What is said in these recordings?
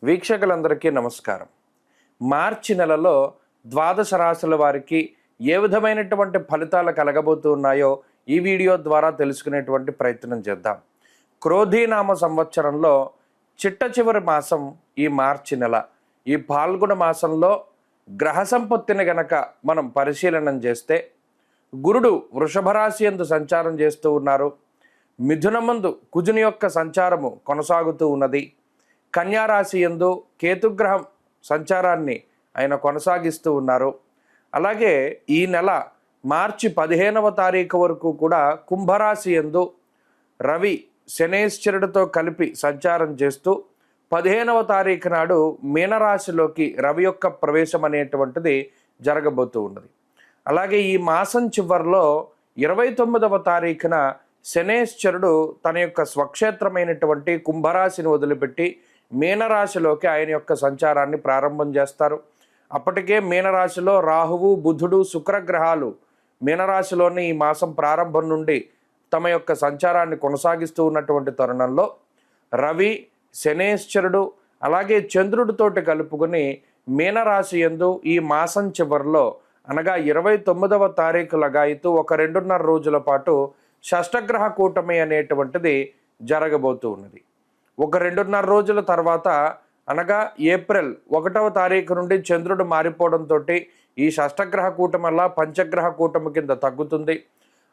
వీక్షకులందరికీ నమస్కారం. మార్చి నెలలో ద్వాదశ రాశుల వారికి ఏ విధమైనటువంటి ఫలితాలు కలగబోతున్నాయో ఈ వీడియో ద్వారా తెలుసుకునేటువంటి ప్రయత్నం చేద్దాం. క్రోధీనామ సంవత్సరంలో చిట్ట చివరి మాసం ఈ మార్చి నెల. ఈ పాల్గొన మాసంలో గ్రహ సంపత్తిని గనక మనం పరిశీలనం చేస్తే గురుడు వృషభ రాశి యందు సంచారం చేస్తూ ఉన్నారు. మిథునమందు కుజుని యొక్క సంచారము కొనసాగుతూ ఉన్నది. కన్యారాశి యందు కేతుగ్రహం సంచారాన్ని ఆయన కొనసాగిస్తూ ఉన్నారు. అలాగే ఈ నెల మార్చి 15వ తారీఖు వరకు కూడా కుంభరాశి యందు రవి శనేశ్వరుడితో కలిపి సంచారం చేస్తూ 15వ తారీఖు నాడు మీనరాశిలోకి రవి యొక్క ప్రవేశం అనేటువంటిది జరగబోతూ ఉన్నది. అలాగే ఈ మాసం చివరిలో 29వ తారీఖున శనేశ్వరుడు తన యొక్క స్వక్షేత్రమైనటువంటి కుంభరాశిని వదిలిపెట్టి మీనరాశిలోకి ఆయన యొక్క సంచారాన్ని ప్రారంభం చేస్తారు. అప్పటికే మీనరాశిలో రాహువు, బుధుడు, శుక్రగ్రహాలు మీనరాశిలోని ఈ మాసం ప్రారంభం నుండి తమ యొక్క సంచారాన్ని కొనసాగిస్తూ ఉన్నటువంటి తరుణంలో రవి, శనేశ్వరుడు అలాగే చంద్రుడితోటి కలుపుకొని మీనరాశి యందు ఈ మాసం చివరిలో అనగా 29వ తారీఖు లగాయితూ ఒక 2.5 రోజుల పాటు షష్టగ్రహ కూటమి అనేటువంటిది జరగబోతూ ఉన్నది. ఒక 2.5 రోజుల తర్వాత అనగా ఏప్రిల్ 1వ తారీఖు నుండి చంద్రుడు మారిపోవడంతో ఈ షష్టగ్రహ కూటమి వల్ల పంచగ్రహ కూటమి కింద తగ్గుతుంది.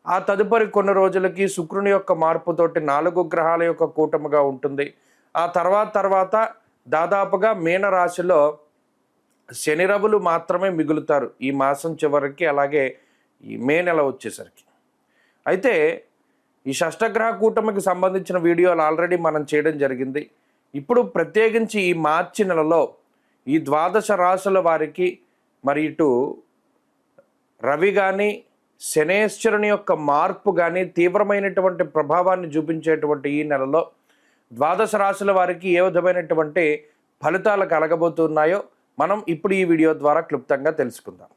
ఆ తదుపరి కొన్ని రోజులకి శుక్రుని యొక్క మార్పుతోటి 4 గ్రహాల యొక్క కూటమిగా ఉంటుంది. ఆ తర్వాత దాదాపుగా మీనరాశిలో శని రవులు మాత్రమే మిగులుతారు ఈ మాసం చివరికి, అలాగే ఈ మే నెల వచ్చేసరికి. అయితే ఈ షష్టగ్రహ కూటమికి సంబంధించిన వీడియోలు ఆల్రెడీ మనం చేయడం జరిగింది. ఇప్పుడు ప్రత్యేకించి ఈ మార్చి నెలలో ఈ ద్వాదశ రాశుల వారికి మరి ఇటు రవి కానీ శనేశ్వరుని యొక్క మార్పు కానీ తీవ్రమైనటువంటి ప్రభావాన్ని చూపించేటువంటి ఈ నెలలో ద్వాదశ రాశుల వారికి ఏ విధమైనటువంటి ఫలితాలు కలగబోతున్నాయో మనం ఇప్పుడు ఈ వీడియో ద్వారా క్లుప్తంగా తెలుసుకుందాం.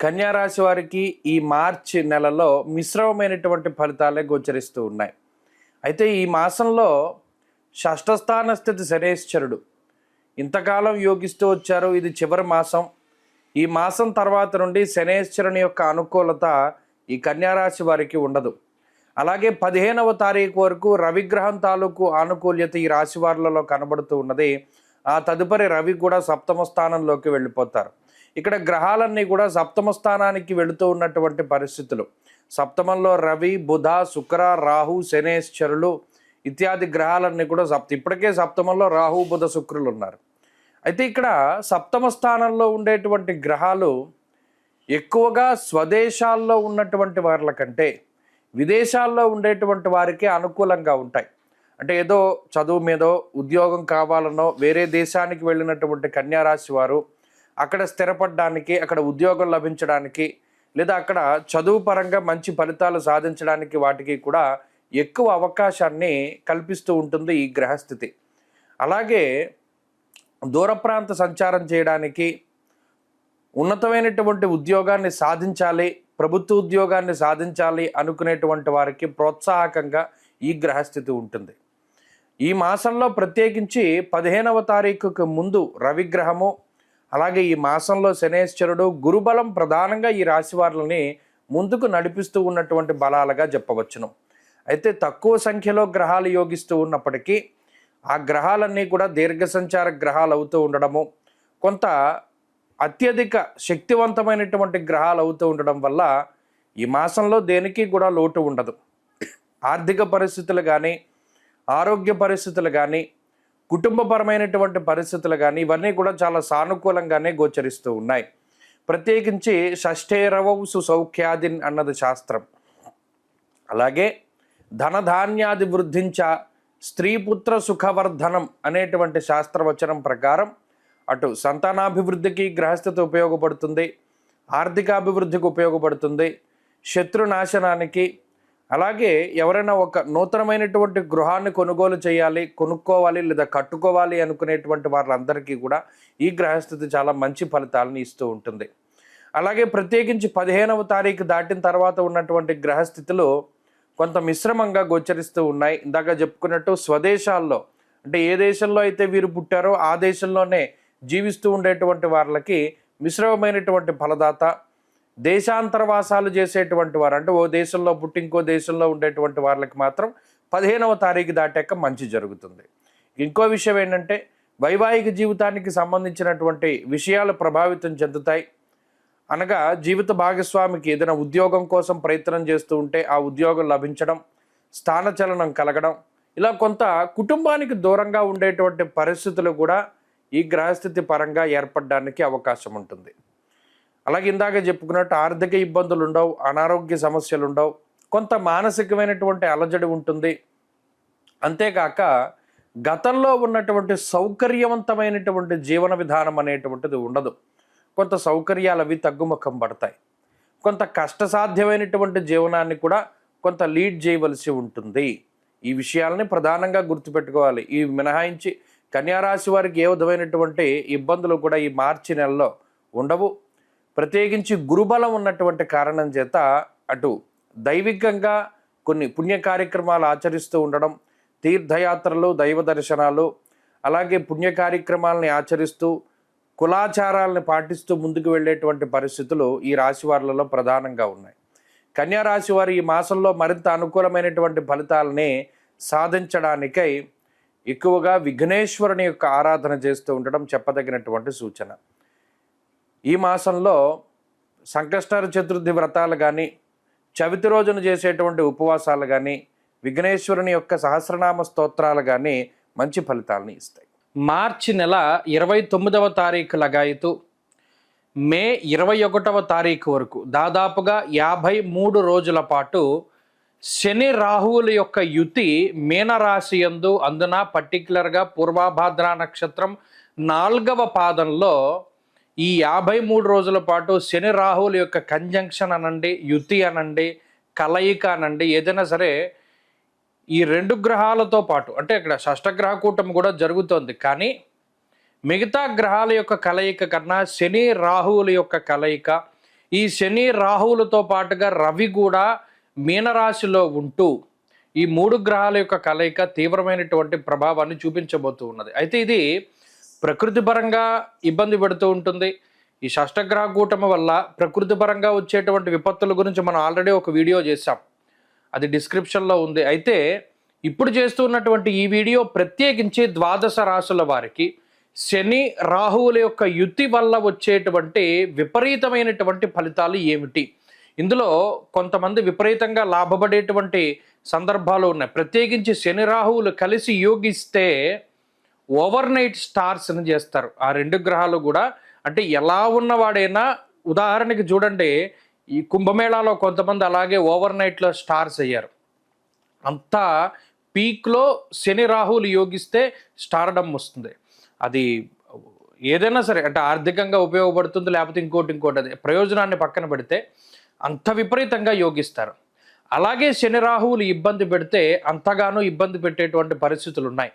కన్యారాశి వారికి ఈ మార్చి నెలలో మిశ్రమమైనటువంటి ఫలితాలే గోచరిస్తూ ఉన్నాయి. అయితే ఈ మాసంలో షష్ఠస్థాన స్థితి శనేశ్వరుడు ఇంతకాలం యోగిస్తూ వచ్చారు. ఇది చివరి మాసం. ఈ మాసం తర్వాత నుండి శనేశ్వరుని యొక్క అనుకూలత ఈ కన్యారాశి వారికి ఉండదు. అలాగే 15వ తారీఖు వరకు రవిగ్రహం తాలూకు ఆనుకూల్యత ఈ రాశి వారిలో కనబడుతూ ఉన్నది. ఆ తదుపరి రవి కూడా 7వ స్థానంలోకి వెళ్ళిపోతారు. ఇక్కడ గ్రహాలన్నీ కూడా 7వ స్థానానికి వెళుతూ ఉన్నటువంటి పరిస్థితులు. సప్తమంలో రవి, బుధ, శుక్ర, రాహు, శనేశ్వరులు ఇత్యాది గ్రహాలన్నీ కూడా ఇప్పటికే 7మంలో రాహు, బుధ, శుక్రులు ఉన్నారు. అయితే ఇక్కడ 7వ స్థానంలో ఉండేటువంటి గ్రహాలు ఎక్కువగా స్వదేశాల్లో ఉన్నటువంటి వారి కంటే విదేశాల్లో ఉండేటువంటి వారికి అనుకూలంగా ఉంటాయి. అంటే ఏదో చదువు మీదో ఉద్యోగం కావాలనో వేరే దేశానికి వెళ్ళినటువంటి కన్యారాశి వారు అక్కడ స్థిరపడడానికి, అక్కడ ఉద్యోగం లభించడానికి, లేదా అక్కడ చదువు పరంగా మంచి ఫలితాలు సాధించడానికి వాటికి కూడా ఎక్కువ అవకాశాన్ని కల్పిస్తూ ఉంటుంది ఈ గ్రహస్థితి. అలాగే దూర ప్రాంత సంచారం చేయడానికి, ఉన్నతమైనటువంటి ఉద్యోగాన్ని సాధించాలి, ప్రభుత్వ ఉద్యోగాన్ని సాధించాలి అనుకునేటువంటి వారికి ప్రోత్సాహకంగా ఈ గ్రహస్థితి ఉంటుంది. ఈ మాసంలో ప్రత్యేకించి 15వ తారీఖుకు ముందు రవిగ్రహము, అలాగే ఈ మాసంలో శనేశ్వరుడు, గురుబలం ప్రధానంగా ఈ రాశి వారిని ముందుకు నడిపిస్తూ ఉన్నటువంటి బలాలుగా చెప్పవచ్చును. అయితే తక్కువ సంఖ్యలో గ్రహాలు యోగిస్తూ ఉన్నప్పటికీ ఆ గ్రహాలన్నీ కూడా దీర్ఘ సంచార గ్రహాలు అవుతూ ఉండడము, కొంత అత్యధిక శక్తివంతమైనటువంటి గ్రహాలు అవుతూ ఉండడం వల్ల ఈ మాసంలో దేనికి కూడా లోటు ఉండదు. ఆర్థిక పరిస్థితులు కానీ, ఆరోగ్య పరిస్థితులు కానీ, కుటుంబపరమైనటువంటి పరిస్థితులు కానీ ఇవన్నీ కూడా చాలా సానుకూలంగానే గోచరిస్తూ ఉన్నాయి. ప్రత్యేకించి షష్ఠేరవౌ సుసౌఖ్యాదిన్ అన్నది శాస్త్రం. అలాగే ధనధాన్యాది వృద్ధించ స్త్రీపుత్ర సుఖవర్ధనం అనేటువంటి శాస్త్రవచనం ప్రకారం అటు సంతానాభివృద్ధికి గ్రహస్థితి ఉపయోగపడుతుంది, ఆర్థికాభివృద్ధికి ఉపయోగపడుతుంది, శత్రునాశనానికి, అలాగే ఎవరైనా ఒక నూతనమైనటువంటి గృహాన్ని కొనుక్కోవాలి లేదా కట్టుకోవాలి అనుకునేటువంటి వాళ్ళందరికీ కూడా ఈ గ్రహస్థితి చాలా మంచి ఫలితాలను ఇస్తూ ఉంటుంది. అలాగే ప్రత్యేకించి 15వ తారీఖు దాటిన తర్వాత ఉన్నటువంటి గ్రహస్థితులు కొంత మిశ్రమంగా గోచరిస్తూ ఉన్నాయి. ఇందాక చెప్పుకున్నట్టు స్వదేశాల్లో అంటే ఏ దేశంలో అయితే వీరు పుట్టారో ఆ దేశంలోనే జీవిస్తూ ఉండేటువంటి వాళ్ళకి మిశ్రమమైనటువంటి ఫలదాత, దేశాంతరవాసాలు చేసేటువంటి వారు అంటే ఓ దేశంలో పుట్టి ఇంకో దేశంలో ఉండేటువంటి వాళ్ళకి మాత్రం 15వ తారీఖు దాటాక మంచి జరుగుతుంది. ఇంకో విషయం ఏంటంటే వైవాహిక జీవితానికి సంబంధించినటువంటి విషయాలు ప్రభావితం చెందుతాయి. అనగా జీవిత భాగస్వామికి ఏదైనా ఉద్యోగం కోసం ప్రయత్నం చేస్తూ ఉంటే ఆ ఉద్యోగం లభించడం, స్థానచలనం కలగడం, ఇలా కొంత కుటుంబానికి దూరంగా ఉండేటువంటి పరిస్థితులు కూడా ఈ గ్రహస్థితి పరంగా ఏర్పడడానికి అవకాశం ఉంటుంది. అలాగే ఇందాక చెప్పుకున్నట్టు ఆర్థిక ఇబ్బందులు ఉండవు, అనారోగ్య సమస్యలు ఉండవు, కొంత మానసికమైనటువంటి అలజడి ఉంటుంది. అంతేకాక గతంలో ఉన్నటువంటి సౌకర్యవంతమైనటువంటి జీవన విధానం అనేటువంటిది ఉండదు. కొంత సౌకర్యాలు అవి తగ్గుముఖం పడతాయి. కొంత కష్టసాధ్యమైనటువంటి జీవనాన్ని కూడా కొంత లీడ్ చేయవలసి ఉంటుంది. ఈ విషయాలని ప్రధానంగా గుర్తుపెట్టుకోవాలి. ఈ మినహాయించి కన్యారాశి వారికి ఏ విధమైనటువంటి ఇబ్బందులు కూడా ఈ మార్చి నెలలో ఉండవు. ప్రత్యేకించి గురుబలం ఉన్నటువంటి కారణం చేత అటు దైవికంగా కొన్ని పుణ్య కార్యక్రమాలు ఆచరిస్తూ ఉండడం, తీర్థయాత్రలు, దైవ దర్శనాలు, అలాగే పుణ్య కార్యక్రమాలని ఆచరిస్తూ కులాచారాలను పాటిస్తూ ముందుకు వెళ్ళేటువంటి పరిస్థితులు ఈ రాశి వారిలో ప్రధానంగా ఉన్నాయి. కన్యారాశి వారు ఈ మాసంలో మరింత అనుకూలమైనటువంటి ఫలితాలని సాధించడానికై ఎక్కువగా విఘ్నేశ్వరుని యొక్క ఆరాధన చేస్తూ ఉండడం చెప్పదగినటువంటి సూచన. ఈ మాసంలో సంకష్టహర చతుర్థి వ్రతాలు కానీ, చవితి రోజున చేసేటువంటి ఉపవాసాలు కానీ, విఘ్నేశ్వరుని యొక్క సహస్రనామ స్తోత్రాలు కానీ మంచి ఫలితాలని ఇస్తాయి. మార్చి నెల 29వ తారీఖు లగాయతు మే 21వ తారీఖు వరకు దాదాపుగా 53 రోజుల పాటు శని రాహువుల యొక్క యుతి మీనరాశి యందు, అందున పర్టికులర్గా పూర్వభాద్ర నక్షత్రం 4వ పాదంలో ఈ 53 రోజుల పాటు శని రాహువుల యొక్క కంజంక్షన్ అనండి, యుతి అనండి, కలయిక అనండి, ఏదైనా సరే ఈ 2 గ్రహాలతో పాటు అంటే ఇక్కడ షష్టగ్రహ కూటమి కూడా జరుగుతోంది. కానీ మిగతా గ్రహాల యొక్క కలయిక కన్నా శని రాహువుల యొక్క కలయిక, ఈ శని రాహువులతో పాటుగా రవి కూడా మీనరాశిలో ఉంటూ ఈ 3 గ్రహాల యొక్క కలయిక తీవ్రమైనటువంటి ప్రభావాన్ని చూపించబోతూ ఉన్నది. అయితే ఇది ప్రకృతి పరంగా ఇబ్బంది పెడుతూ ఉంటుంది. ఈ షష్టగ్రహ కూటమి వల్ల ప్రకృతి పరంగా వచ్చేటువంటి విపత్తుల గురించి మనం ఆల్రెడీ ఒక వీడియో చేశాం, అది డిస్క్రిప్షన్లో ఉంది. అయితే ఇప్పుడు చేస్తున్నటువంటి ఈ వీడియో ప్రత్యేకించి ద్వాదశ రాశుల వారికి శని రాహువుల యొక్క యుతి వల్ల వచ్చేటువంటి విపరీతమైనటువంటి ఫలితాలు ఏమిటి, ఇందులో కొంతమంది విపరీతంగా లాభపడేటువంటి సందర్భాలు ఉన్నాయి. ప్రత్యేకించి శని రాహువులు కలిసి యోగిస్తే ఓవర్ నైట్ స్టార్స్ అని చేస్తారు ఆ 2 గ్రహాలు కూడా. అంటే ఎలా ఉన్నవాడైనా, ఉదాహరణకి చూడండి, ఈ కుంభమేళాలో కొంతమంది అలాగే ఓవర్ నైట్లో స్టార్స్ అయ్యారు. అంతా పీక్లో శని రాహువులు యోగిస్తే స్టార్డమ్ వస్తుంది. అది ఏదైనా సరే అంటే ఆర్థికంగా ఉపయోగపడుతుంది, లేకపోతే ఇంకోటి అది ప్రయోజనాన్ని పక్కన పెడితే అంత విపరీతంగా యోగిస్తారు. అలాగే శని రాహువులు ఇబ్బంది పెడితే అంతగానో ఇబ్బంది పెట్టేటువంటి పరిస్థితులు ఉన్నాయి.